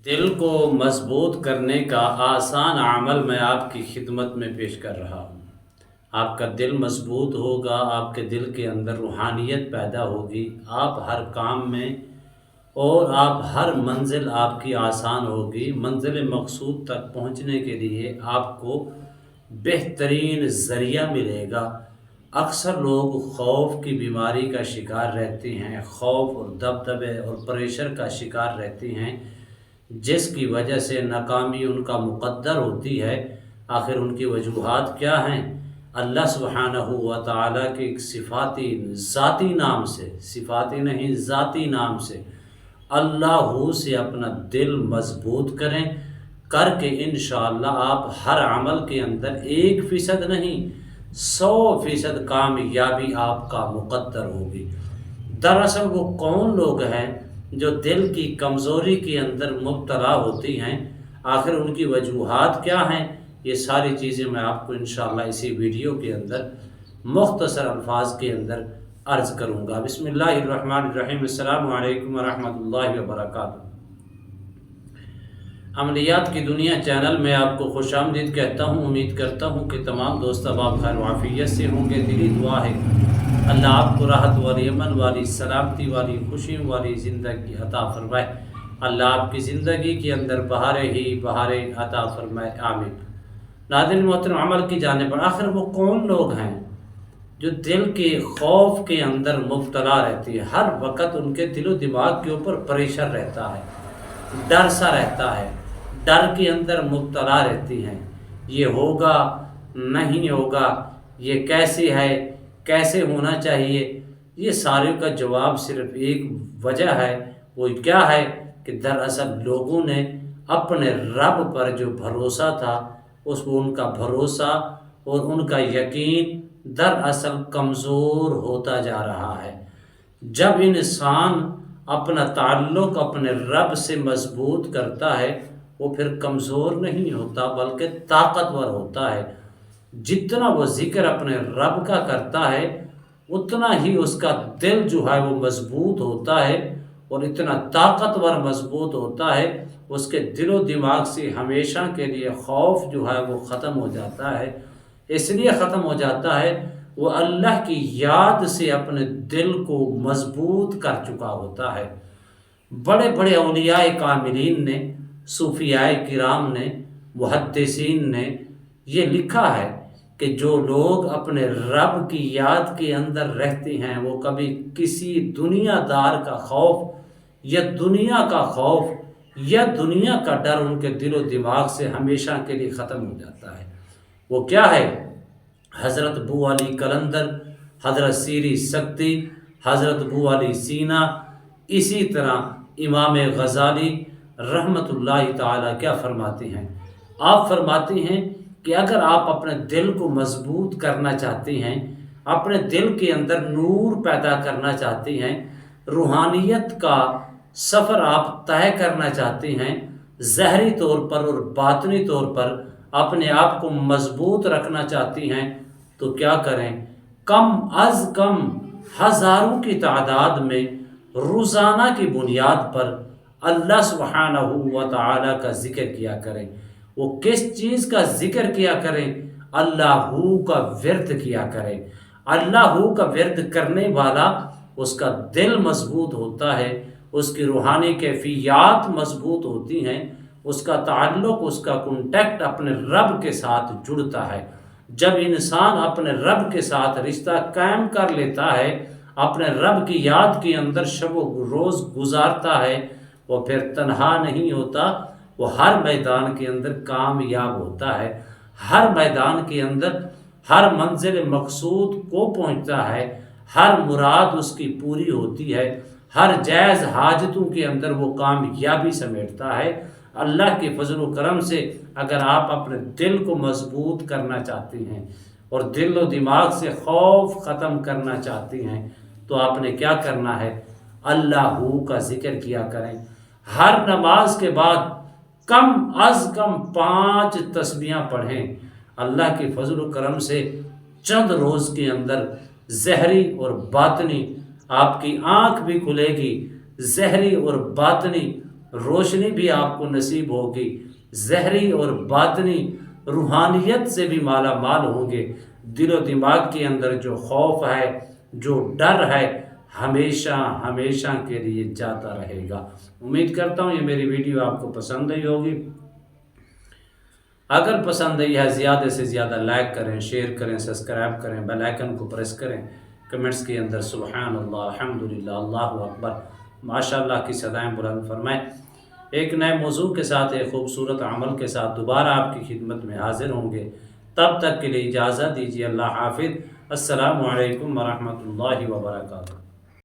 दिल को मजबूत करने का आसान अमल मैं आपकी खिदमत में पेश कर रहा हूँ। आपका दिल मजबूत होगा, आपके दिल के अंदर रूहानियत पैदा होगी, आप हर काम में और आप हर मंजिल आपकी आसान होगी। मंजिल मकसूद तक पहुँचने के लिए आपको बेहतरीन ज़रिया मिलेगा। अक्सर लोग खौफ की बीमारी का शिकार रहते हैं, खौफ और दबदबे और प्रेशर का शिकार रहते हैं, जिसकी वजह से नाकामी उनका मुक़द्दर होती है। आखिर उनकी वजूहात क्या हैं? अल्लाह सुब्हानहू व तआला के एक ज़ाती नाम से, सिफ़ाती नहीं ज़ाती नाम से, अल्लाहू से अपना दिल मजबूत करें, करके इंशाअल्लाह आप हर अमल के अंदर 1% नहीं 100% कामयाबी आपका मुक़द्दर होगी। दरअसल वो कौन लोग हैं जो दिल की कमज़ोरी के अंदर मुब्तला होती हैं? आखिर उनकी वजूहात क्या हैं? ये सारी चीज़ें मैं आपको इंशाअल्लाह इसी वीडियो के अंदर मुख्तसर अल्फाज के अंदर अर्ज़ करूँगा। बिस्मिल्लाहिर्रहमानिर्रहीम। अस्सलामु अलैकुम वरहमतुल्लाहि वबरकातुहू। अमलियात की दुनिया चैनल में आपको खुशामदीद कहता हूँ। उम्मीद करता हूँ कि तमाम दोस्त अब खैर वाफियत से होंगे। दिली दुआ है अल्लाह आपको राहत वाली, अमन वाली, सलामती वाली, खुशी वाली ज़िंदगी अता फरमाए। अल्लाह आपकी ज़िंदगी के अंदर बहारे ही बहारे अता फरमाए, आमीन। नाज़रीन मोहतरम, अमल की जानिब। आखिर वो कौन लोग हैं जो दिल के खौफ के अंदर मुब्तला रहती है? हर वक्त उनके दिलो दिमाग के ऊपर प्रेशर रहता है, डर सा रहता है, डर के अंदर मुब्तला रहती हैं। ये होगा नहीं होगा, ये कैसे है, कैसे होना चाहिए? ये सारे का जवाब सिर्फ एक वजह है। वो क्या है कि दरअसल लोगों ने अपने रब पर जो भरोसा था, उसको उनका भरोसा और उनका यकीन दरअसल कमज़ोर होता जा रहा है। जब इंसान अपना ताल्लुक़ अपने रब से मजबूत करता है, वो फिर कमज़ोर नहीं होता बल्कि ताकतवर होता है। जितना वो ज़िक्र अपने रब का करता है, उतना ही उसका दिल जो है वो मजबूत होता है और इतना ताकतवर मजबूत होता है, उसके दिलो दिमाग से हमेशा के लिए खौफ जो है वो ख़त्म हो जाता है। इसलिए ख़त्म हो जाता है वो अल्लाह की याद से अपने दिल को मजबूत कर चुका होता है। बड़े बड़े औलियाए कामिलीन ने, सूफियाए किराम ने, मुहद्दिसीन ने ये लिखा है कि जो लोग अपने रब की याद के अंदर रहते हैं, वो कभी किसी दुनियादार का खौफ या दुनिया का खौफ या दुनिया का डर उनके दिलो दिमाग से हमेशा के लिए ख़त्म हो जाता है। वो क्या है? हज़रत बू अली कलंदर, हज़रत सीरी सक्ती, हज़रत बू अली सीना, इसी तरह इमाम गज़ाली रहमतुल्लाहि ताला क्या फरमाते हैं? आप फरमाते हैं कि अगर आप अपने दिल को मजबूत करना चाहते हैं, अपने दिल के अंदर नूर पैदा करना चाहते हैं, रूहानियत का सफ़र आप तय करना चाहते हैं, ज़हरी तौर पर और बातनी तौर पर अपने आप को मजबूत रखना चाहती हैं, तो क्या करें? कम अज़ कम हज़ारों की तादाद में रोज़ाना की बुनियाद पर अल्लाह सुब्हानहू व तआला का ज़िक्र किया करें। वो किस चीज़ का ज़िक्र किया करें? अल्लाहू का विर्द किया करें। अल्लाहू का विर्द करने वाला, उसका दिल मजबूत होता है, उसकी रूहानी कैफियत मजबूत होती हैं, उसका ताल्लुक़, उसका कॉन्टैक्ट अपने रब के साथ जुड़ता है। जब इंसान अपने रब के साथ रिश्ता कायम कर लेता है, अपने रब की याद के अंदर शब रोज़ गुजारता है, वो फिर तन्हा नहीं होता, वो हर मैदान के अंदर कामयाब होता है, हर मैदान के अंदर हर मंजिल मकसूद को पहुंचता है, हर मुराद उसकी पूरी होती है, हर जायज़ हाजतों के अंदर वो कामयाबी समेटता है। अल्लाह के फजल व करम से अगर आप अपने दिल को मजबूत करना चाहते हैं और दिल व दिमाग से खौफ ख़त्म करना चाहते हैं, तो आपने क्या करना है? अल्लाहू का ज़िक्र किया करें। हर नमाज के बाद कम अज़ कम 5 तस्बीहां पढ़ें। अल्लाह के फजल व करम से चंद रोज़ के अंदर ज़हरी और बातनी आपकी आँख भी खुलेगी, ज़हरी और बातनी روشنی بھی آپ کو نصیب ہوگی، ظاہری اور باطنی روحانیت سے بھی مالا مال ہوں گے۔ دل و دماغ کے اندر جو خوف ہے، جو ڈر ہے، ہمیشہ ہمیشہ کے لیے جاتا رہے گا۔ امید کرتا ہوں یہ میری ویڈیو آپ کو پسند آئی ہوگی۔ اگر پسند آئی ہے زیادہ سے زیادہ لائک کریں، شیئر کریں، سبسکرائب کریں، بیل آئیکن کو پریس کریں، کمنٹس کے اندر سبحان اللہ، الحمدللہ، اللہ اکبر، ماشاءاللہ کی صدائیں بلند فرمائیں۔ ایک نئے موضوع کے ساتھ، ایک خوبصورت عمل کے ساتھ دوبارہ آپ کی خدمت میں حاضر ہوں گے۔ تب تک کے لیے اجازت دیجیے، اللہ حافظ، السلام علیکم ورحمۃ اللہ وبرکاتہ۔